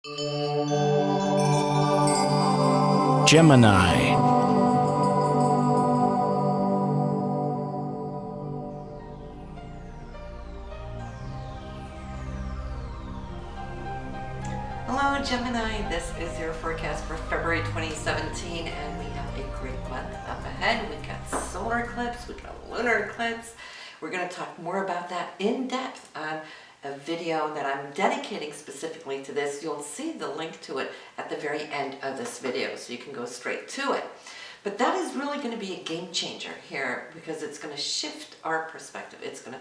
Gemini. Hello Gemini, this is your forecast for February 2017 and we have a great month up ahead. We've got solar eclipse, we've got lunar eclipse. We're going to talk more about that in depth on a video that I'm dedicating specifically to this. You'll see the link to it at the very end of this video so you can go straight to it. But that is really going to be a game changer here because it's going to shift our perspective. It's going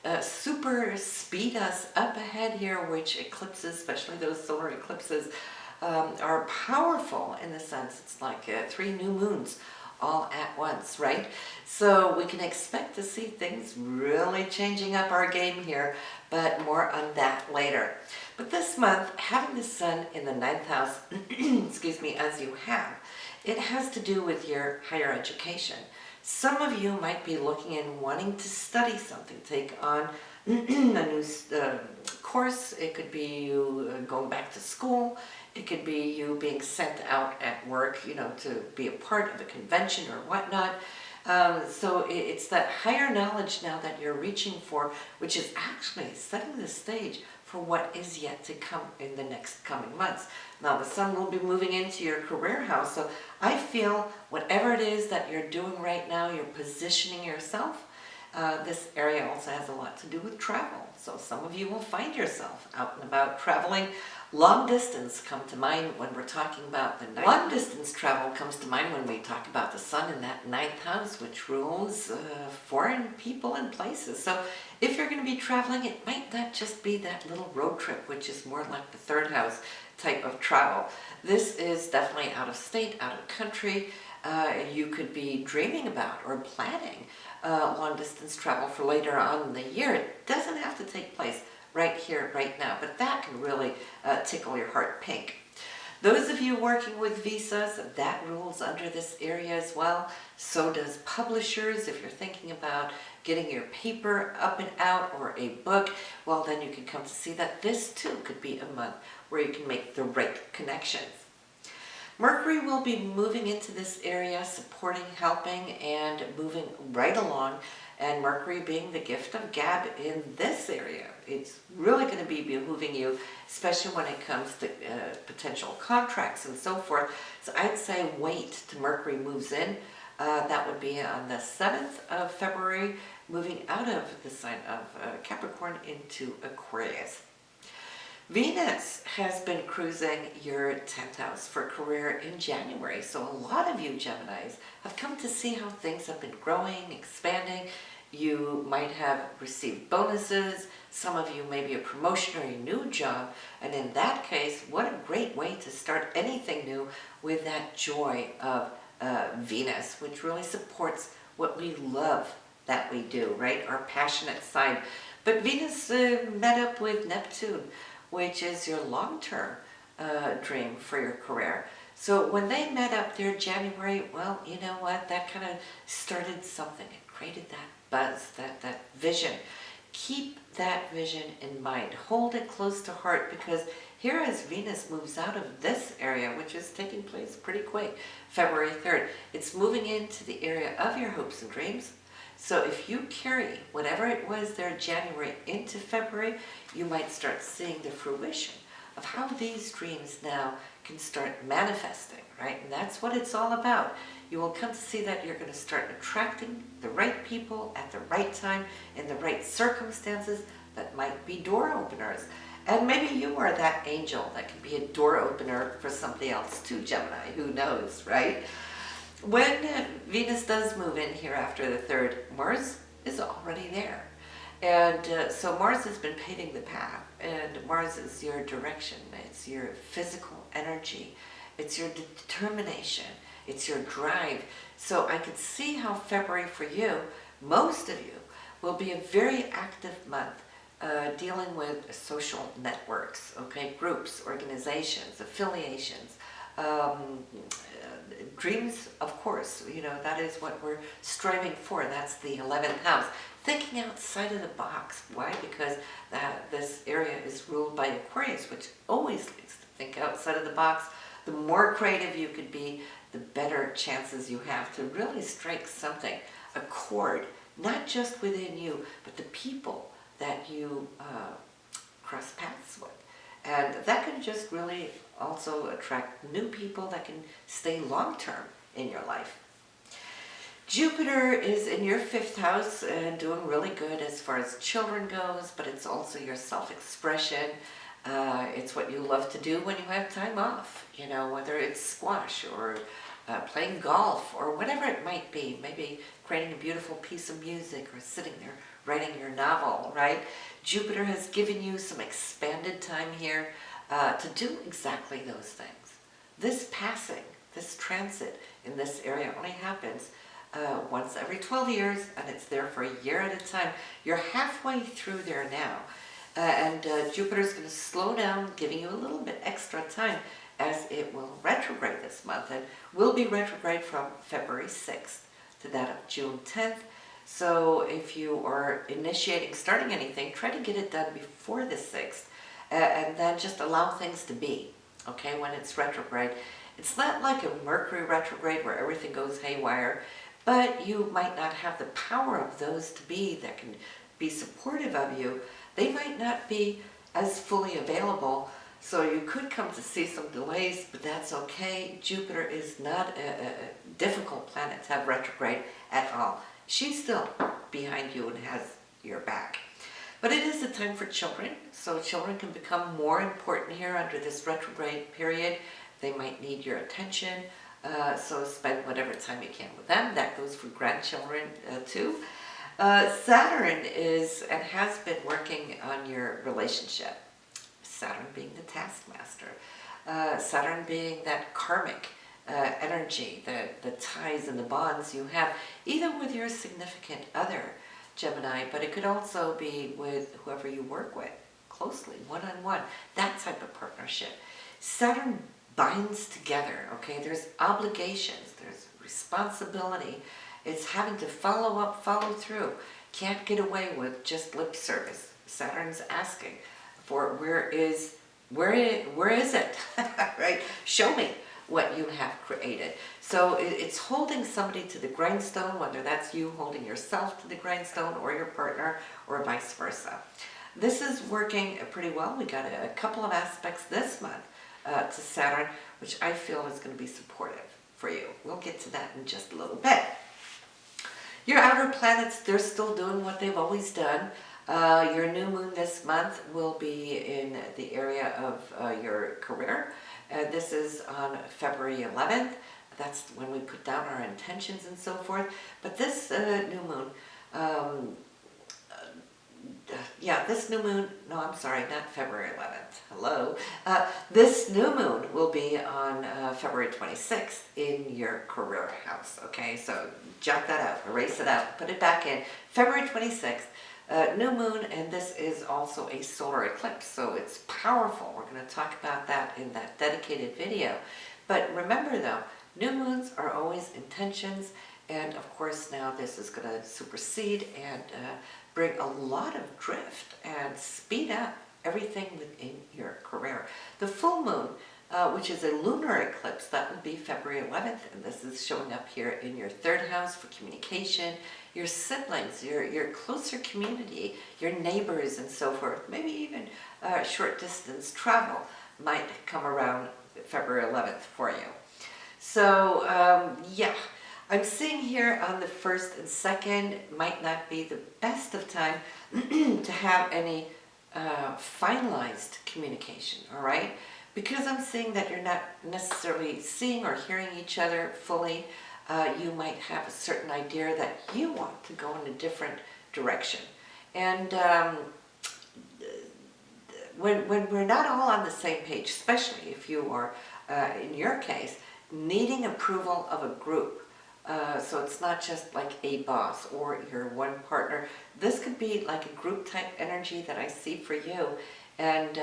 to super speed us up ahead here, which eclipses, especially those solar eclipses, are powerful in the sense it's like 3 new moons all at once, right? So we can expect to see things really changing up our game here, but more on that later. But this month, having the sun in the 9th house, excuse me, as you have, it has to do with your higher education. Some of you might be looking and wanting to study something, take on a new course. It could be you going back to school. It could be you being sent out at work, to be a part of a convention or whatnot. So it's that higher knowledge now that you're reaching for, which is actually setting the stage for what is yet to come in the next coming months. Now the sun will be moving into your career house, so I feel whatever it is that you're doing right now, you're positioning yourself. This area also has a lot to do with travel, so some of you will find yourself out and about traveling. Long distance come to mind when we're talking about the ninth. Long distance travel comes to mind when we talk about the sun in that 9th house, which rules foreign people and places. So if you're going to be traveling, it might not just be that little road trip, which is more like the 3rd house type of travel. This is definitely out of state, out of country. You could be dreaming about or planning long distance travel for later on in the year. It doesn't have to take place right here, right now, but that can really tickle your heart pink. Those of you working with visas, that rules under this area as well. So does publishers. If you're thinking about getting your paper up and out or a book, well, then you can come to see that this too could be a month where you can make the right connections. Mercury will be moving into this area, supporting, helping, and moving right along. And Mercury being the gift of gab in this area, it's really going to be behooving you, especially when it comes to potential contracts and so forth. So I'd say wait till Mercury moves in. That would be on the 7th of February, moving out of the sign of Capricorn into Aquarius. Venus has been cruising your 10th house for career in January, so a lot of you Geminis have come to see how things have been growing, expanding. You might have received bonuses, some of you maybe a promotion or a new job, and in that case, what a great way to start anything new with that joy of Venus, which really supports what we love that we do, right? Our passionate side. But Venus met up with Neptune, which is your long-term dream for your career. So when they met up there in January, well, you know what? That kind of started something. It created that buzz, that vision. Keep that vision in mind. Hold it close to heart because here as Venus moves out of this area, which is taking place pretty quick, February 3rd, it's moving into the area of your hopes and dreams. So if you carry whatever it was there January into February, you might start seeing the fruition of how these dreams now can start manifesting, right? And that's what it's all about. You will come to see that you're going to start attracting the right people at the right time in the right circumstances that might be door openers. And maybe you are that angel that can be a door opener for somebody else too, Gemini. Who knows, right? When Venus does move in here after the 3rd, Mars is already there. And so Mars has been paving the path, and Mars is your direction, it's your physical energy, it's your determination, it's your drive. So I could see how February for you, most of you, will be a very active month dealing with social networks, okay, groups, organizations, affiliations, dreams, of course, that is what we're striving for. That's the 11th house. Thinking outside of the box. Why? Because this area is ruled by Aquarius, which always likes to think outside of the box, the more creative you could be, the better chances you have to really strike something, a chord, not just within you, but the people that you cross paths with. And that can just really also attract new people that can stay long-term in your life. Jupiter is in your 5th house and doing really good as far as children goes, but it's also your self-expression. It's what you love to do when you have time off, you know, whether it's squash or playing golf or whatever it might be, maybe creating a beautiful piece of music or sitting there writing your novel, right? Jupiter has given you some expanded time here to do exactly those things. This passing, this transit in this area only happens once every 12 years, and it's there for a year at a time. You're halfway through there now, and Jupiter's going to slow down, giving you a little bit extra time as it will retrograde this month, and will be retrograde from February 6th to that of June 10th. So if you are starting anything, try to get it done before the 6th, and then just allow things to be, okay, when it's retrograde. It's not like a Mercury retrograde where everything goes haywire, but you might not have the power of those to be that can be supportive of you. They might not be as fully available, so you could come to see some delays, but that's okay. Jupiter is not a difficult planet to have retrograde at all. She's still behind you and has your back. But it is a time for children, so children can become more important here under this retrograde period. They might need your attention, so spend whatever time you can with them. That goes for grandchildren too. Saturn is and has been working on your relationship. Saturn being the taskmaster. Saturn being that karmic energy, the ties and the bonds you have, either with your significant other, Gemini, but it could also be with whoever you work with closely, one-on-one, that type of partnership. Saturn binds together, okay? There's obligations, there's responsibility. It's having to follow up, follow through. Can't get away with just lip service. Saturn's asking for where is it, right? Show me what you have created. So it's holding somebody to the grindstone, whether that's you holding yourself to the grindstone or your partner or vice versa. This is working pretty well. We got a couple of aspects this month to Saturn, which I feel is going to be supportive for you. We'll get to that in just a little bit. Your outer planets, they're still doing what they've always done. Your new moon this month will be in the area of your career. This is on February 11th. That's when we put down our intentions and so forth. But this new moon, this new moon, no, I'm sorry, not February 11th. Hello. This new moon will be on February 26th in your career house. Okay, so jot that out, erase it out, put it back in. February 26th. New moon, and this is also a solar eclipse, so it's powerful. We're going to talk about that in that dedicated video. But remember though, new moons are always intentions, and of course now this is going to supersede and bring a lot of drift and speed up everything within your career. The full moon, which is a lunar eclipse, that will be February 11th, and this is showing up here in your 3rd house for communication, your siblings, your closer community, your neighbors and so forth. Maybe even short distance travel might come around February 11th for you. So I'm seeing here on the 1st and 2nd might not be the best of time to have any finalized communication, all right? Because I'm seeing that you're not necessarily seeing or hearing each other fully, you might have a certain idea that you want to go in a different direction. And when we're not all on the same page, especially if you are, in your case, needing approval of a group, so it's not just like a boss or your one partner. This could be like a group type energy that I see for you. And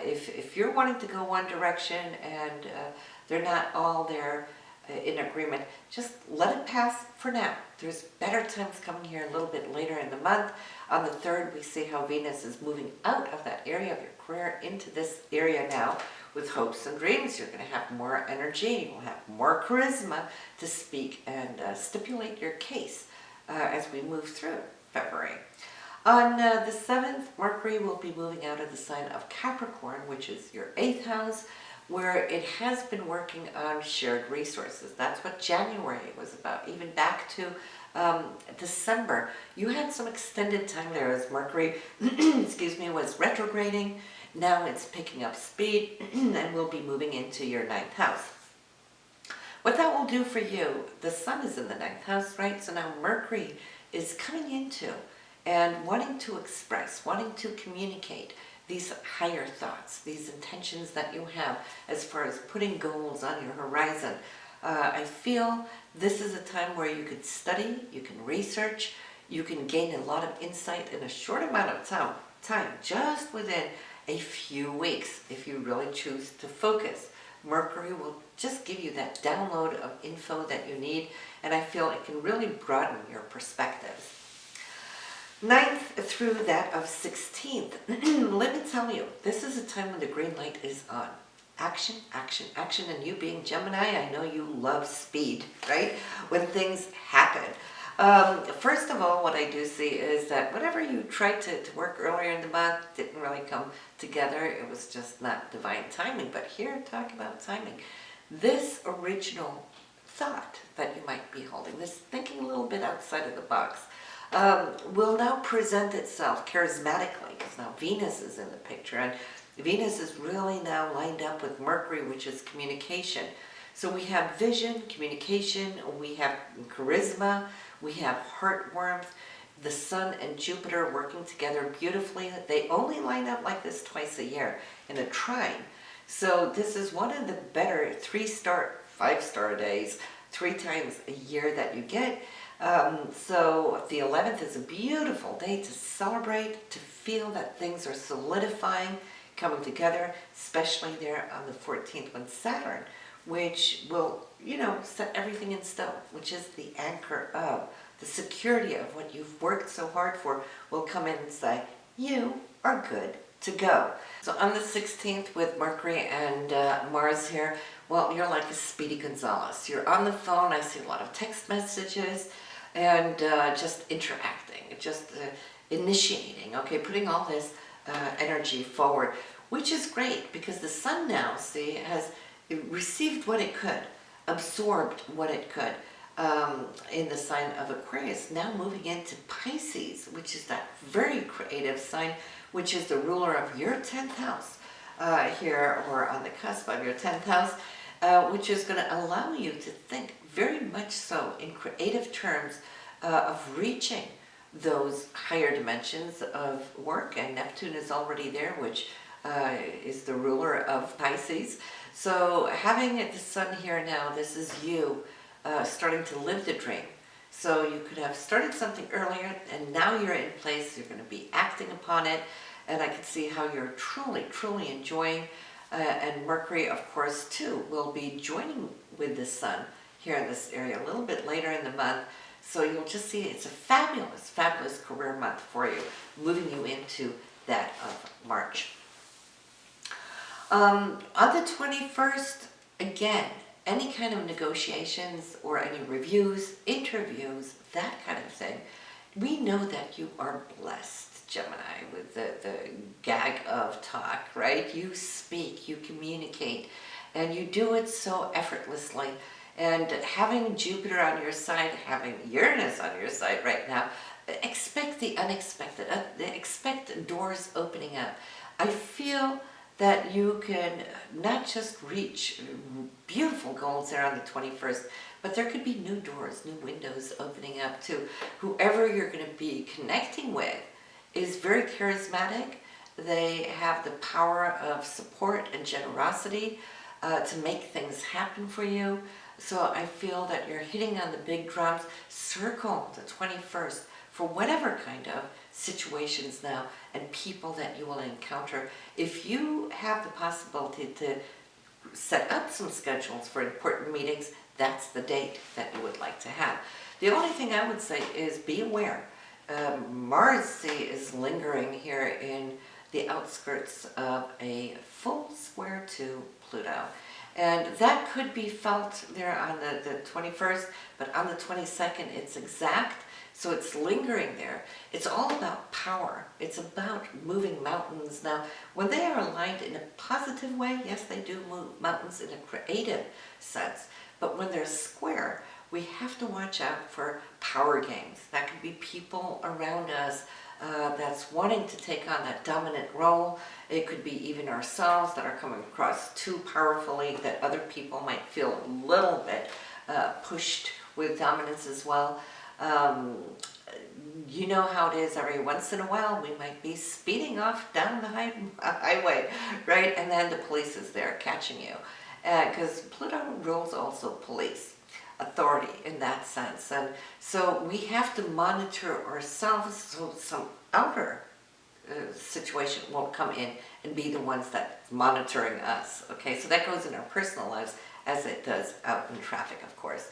if you're wanting to go one direction and they're not all there in agreement, just let it pass for now. There's better times coming here a little bit later in the month. On the 3rd, we see how Venus is moving out of that area of your career into this area now, with hopes and dreams. You're going to have more energy, you'll have more charisma to speak and stipulate your case as we move through February. On the 7th, Mercury will be moving out of the sign of Capricorn, which is your 8th house, where it has been working on shared resources. That's what January was about, even back to December. You had some extended time there as Mercury, excuse me, was retrograding. Now it's picking up speed and will be moving into your 9th house. What that will do for you, the sun is in the 9th house, right? So now Mercury is coming into and wanting to express, wanting to communicate these higher thoughts, these intentions that you have as far as putting goals on your horizon. I feel this is a time where you could study, you can research, you can gain a lot of insight in a short amount of time, just within a few weeks, if you really choose to focus. Mercury will just give you that download of info that you need, and I feel it can really broaden your perspectives. 9th through that of 16th, let me tell you, this is a time when the green light is on. Action, action, action, and you being Gemini, I know you love speed, right? When things happen. First of all, what I do see is that whatever you tried to work earlier in the month didn't really come together. It was just not divine timing. But here, talk about timing. This original thought that you might be holding, this thinking a little bit outside of the box, will now present itself charismatically, because now Venus is in the picture, and Venus is really now lined up with Mercury, which is communication. So we have vision, communication, we have charisma, we have heart warmth, the Sun and Jupiter working together beautifully. They only line up like this twice a year in a trine. So this is one of the better 3-star, 5-star days, 3 times a year that you get. So the 11th is a beautiful day to celebrate, to feel that things are solidifying, coming together, especially there on the 14th when Saturn, which will, set everything in stone, which is the anchor of the security of what you've worked so hard for, will come in and say, you are good to go. So on the 16th with Mercury and Mars here, well, you're like a Speedy Gonzales. You're on the phone, I see a lot of text messages, and just interacting, just initiating, okay, putting all this energy forward, which is great because the Sun now, see, has received what it could, absorbed what it could in the sign of Aquarius, now moving into Pisces, which is that very creative sign, which is the ruler of your 10th house here, or on the cusp of your 10th house, which is going to allow you to think very much so in creative terms of reaching those higher dimensions of work. And Neptune is already there, which is the ruler of Pisces. So having the Sun here now, this is you starting to live the dream. So you could have started something earlier, and now you're in place, you're going to be acting upon it, and I can see how you're truly, truly enjoying. And Mercury, of course, too, will be joining with the Sun here in this area a little bit later in the month. So you'll just see it's a fabulous, fabulous career month for you, moving you into that of March. On the 21st, again, any kind of negotiations or any reviews, interviews, that kind of thing, we know that you are blessed, Gemini, with the gag of talk, right? You speak, you communicate, and you do it so effortlessly. And having Jupiter on your side, having Uranus on your side right now, expect the unexpected, expect doors opening up. I feel that you can not just reach beautiful goals there on the 21st, but there could be new doors, new windows opening up to whoever you're going to be connecting with is very charismatic. They have the power of support and generosity to make things happen for you. So I feel that you're hitting on the big drums. Circle the 21st for whatever kind of situations now and people that you will encounter. If you have the possibility to set up some schedules for important meetings, that's the date that you would like to have. The only thing I would say is be aware. Mars, see, is lingering here in the outskirts of a full square to Pluto. And that could be felt there on the 21st, but on the 22nd it's exact, so it's lingering there. It's all about power. It's about moving mountains. Now, when they are aligned in a positive way, yes, they do move mountains in a creative sense, but when they're square, we have to watch out for power games. That could be people around us that's wanting to take on that dominant role. It could be even ourselves that are coming across too powerfully that other people might feel a little bit pushed with dominance as well. You know how it is. Every once in a while we might be speeding off down the highway, right? And then the police is there catching you. Because Pluto rules also police, authority in that sense. And so we have to monitor ourselves so some outer situation won't come in and be the ones that's monitoring us. Okay, so that goes in our personal lives as it does out in traffic, of course.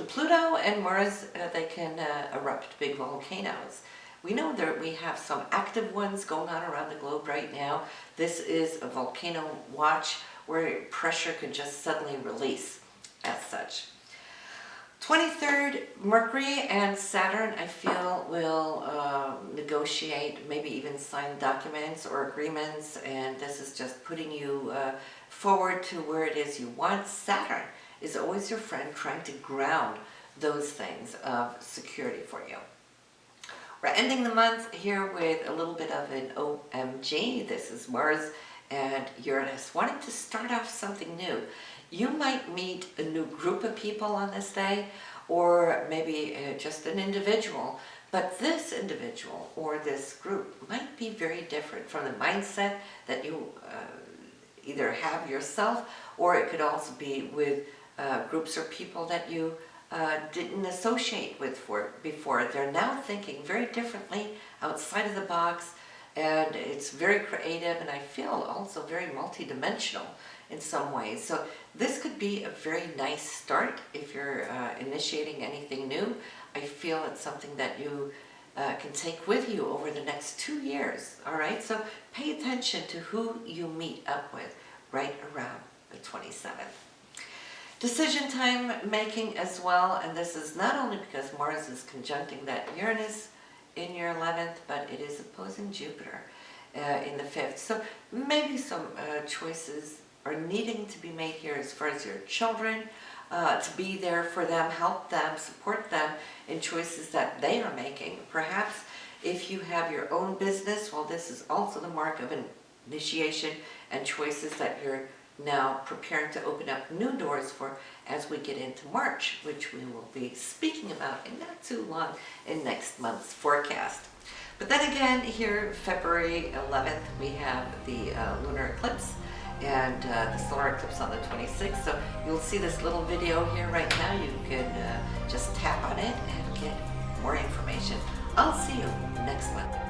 Pluto and Mars, they can erupt big volcanoes. We know that we have some active ones going on around the globe right now. This is a volcano watch where pressure can just suddenly release as such. 23rd, Mercury and Saturn, I feel, will negotiate, maybe even sign documents or agreements, and this is just putting you forward to where it is you want. Saturn is always your friend, trying to ground those things of security for you. We're ending the month here with a little bit of an OMG. This is Mars and Uranus wanting to start off something new. You might meet a new group of people on this day, or maybe just an individual, but this individual or this group might be very different from the mindset that you either have yourself, or it could also be with groups or people that you didn't associate with before. They're now thinking very differently, outside of the box, and it's very creative, and I feel also very multidimensional in some ways. So this could be a very nice start if you're initiating anything new. I feel it's something that you can take with you over the next 2 years, all right? So pay attention to who you meet up with right around the 27th. Decision time making as well, and this is not only because Mars is conjuncting that Uranus in your 11th, but it is opposing Jupiter in the 5th. So maybe some choices are needing to be made here as far as your children, to be there for them, help them, support them in choices that they are making. Perhaps if you have your own business, well, this is also the mark of an initiation and choices that you're now preparing to open up new doors for as we get into March, which we will be speaking about in not too long in next month's forecast. But then again, here, February 11th, we have the lunar eclipse and the solar eclipse on the 26th. So you'll see this little video here right now. You can just tap on it and get more information. I'll see you next month.